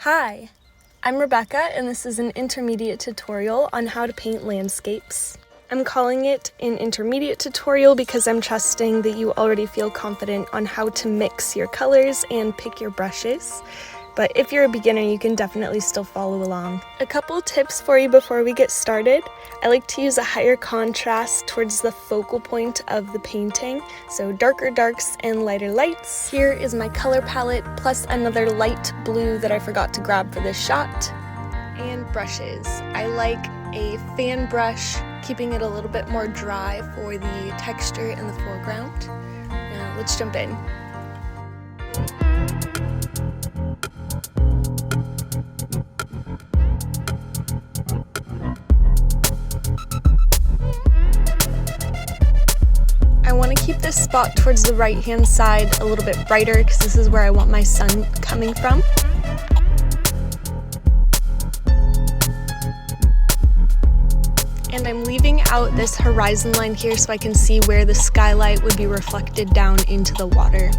Hi, I'm Rebecca and this is an intermediate tutorial on how to paint landscapes. I'm calling it an intermediate tutorial because I'm trusting that you already feel confident on how to mix your colors and pick your brushes. But if you're a beginner, you can definitely still follow along. A couple tips for you before we get started. I like to use a higher contrast towards the focal point of the painting, so darker darks and lighter lights. Here is my color palette plus another light blue that I forgot to grab for this shot. And brushes. I like a fan brush, keeping it a little bit more dry for the texture in the foreground. Now let's jump in. I want to keep this spot towards the right hand side a little bit brighter because this is where I want my sun coming from. And I'm leaving out this horizon line here so I can see where the skylight would be reflected down into the water.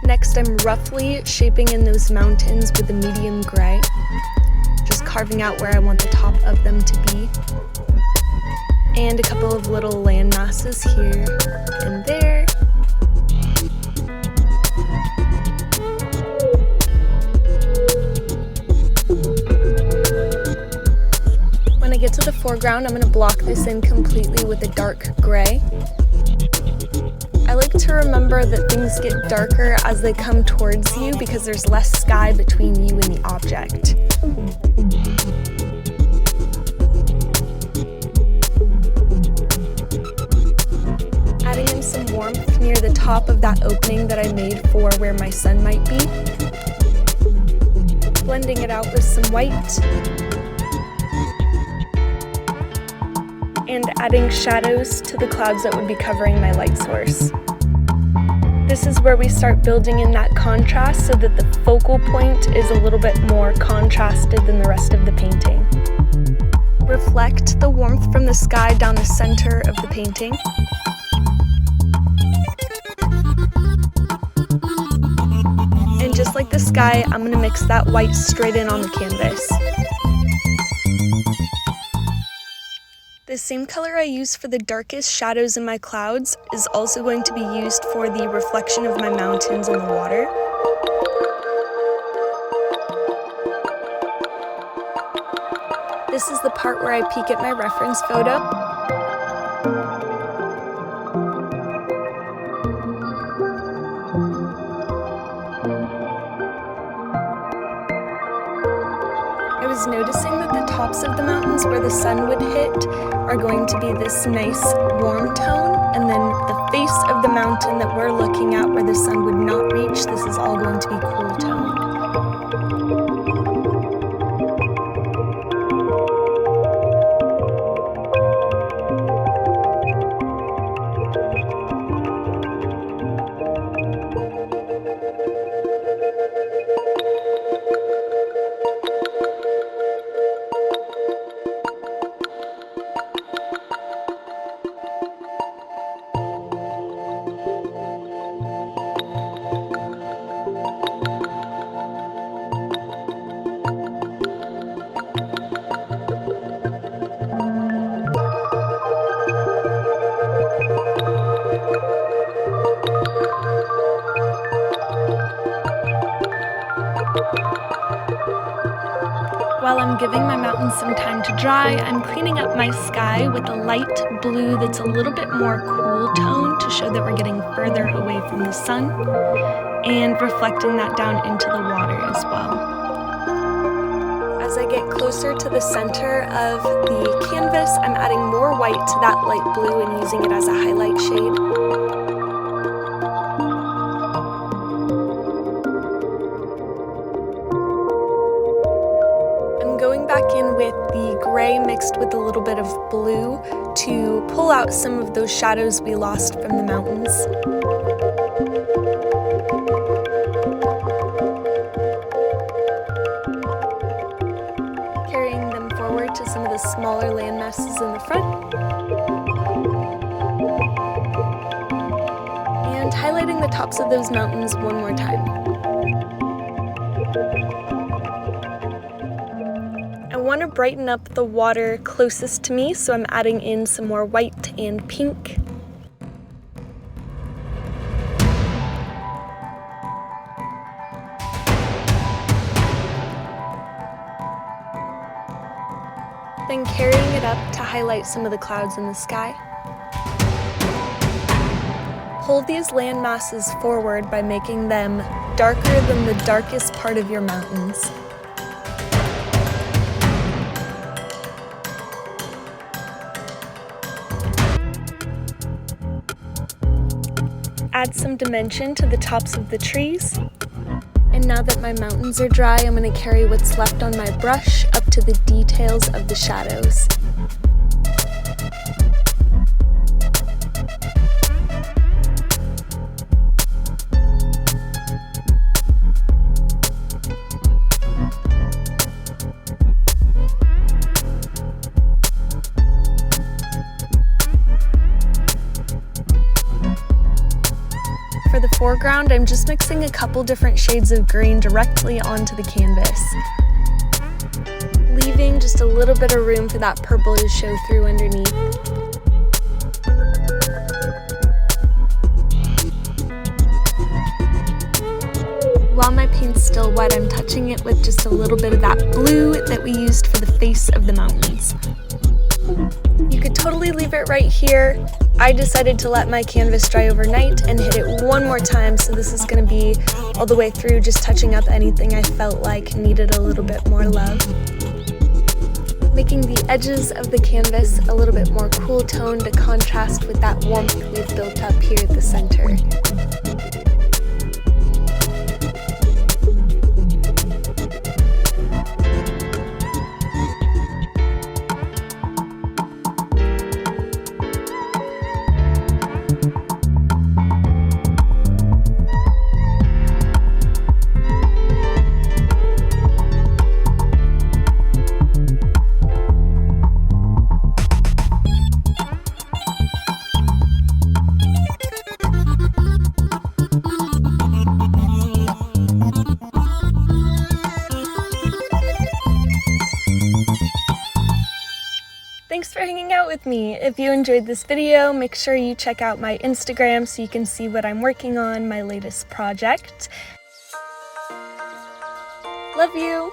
Next, I'm roughly shaping in those mountains with a medium gray. Just carving out where I want the top of them to be. And a couple of little land masses here and there. When I get to the foreground, I'm going to block this in completely with a dark gray. I like to remember that things get darker as they come towards you because there's less sky between you and the object. Adding in some warmth near the top of that opening that I made for where my sun might be. Blending it out with some white. And adding shadows to the clouds that would be covering my light source. This is where we start building in that contrast so that the focal point is a little bit more contrasted than the rest of the painting. Reflect the warmth from the sky down the center of the painting. And just like the sky, I'm going to mix that white straight in on the canvas. The same color I use for the darkest shadows in my clouds is also going to be used for the reflection of my mountains in the water. This is the part where I peek at my reference photo. I was noticing that the tops of the mountains where the sun would hit are going to be this nice warm tone, and then the face of the mountain that we're looking at where the sun would not reach, this is all going to be cool toned. While I'm giving my mountains some time to dry, I'm cleaning up my sky with a light blue that's a little bit more cool tone to show that we're getting further away from the sun, and reflecting that down into the water as well. As I get closer to the center of the canvas, I'm adding more white to that light blue and using it as a highlight shade. Going back in with the gray mixed with a little bit of blue to pull out some of those shadows we lost from the mountains. Carrying them forward to some of the smaller land masses in the front. and highlighting the tops of those mountains one more time. I want to brighten up the water closest to me, so I'm adding in some more white and pink. Then carrying it up to highlight some of the clouds in the sky. Pull these land masses forward by making them darker than the darkest part of your mountains. Add some dimension to the tops of the trees. And now that my mountains are dry, I'm going to carry what's left on my brush up to the details of the shadows. For the foreground, I'm just mixing a couple different shades of green directly onto the canvas, leaving just a little bit of room for that purple to show through underneath. While my paint's still wet, I'm touching it with just a little bit of that blue that we used for the face of the mountains. You could totally leave it right here. I decided to let my canvas dry overnight and hit it one more time, so this is going to be all the way through, just touching up anything I felt like needed a little bit more love. Making the edges of the canvas a little bit more cool tone to contrast with that warmth we've built up here at the center. Thanks for hanging out with me. If you enjoyed this video, make sure you check out my Instagram so you can see what I'm working on, my latest project. Love you!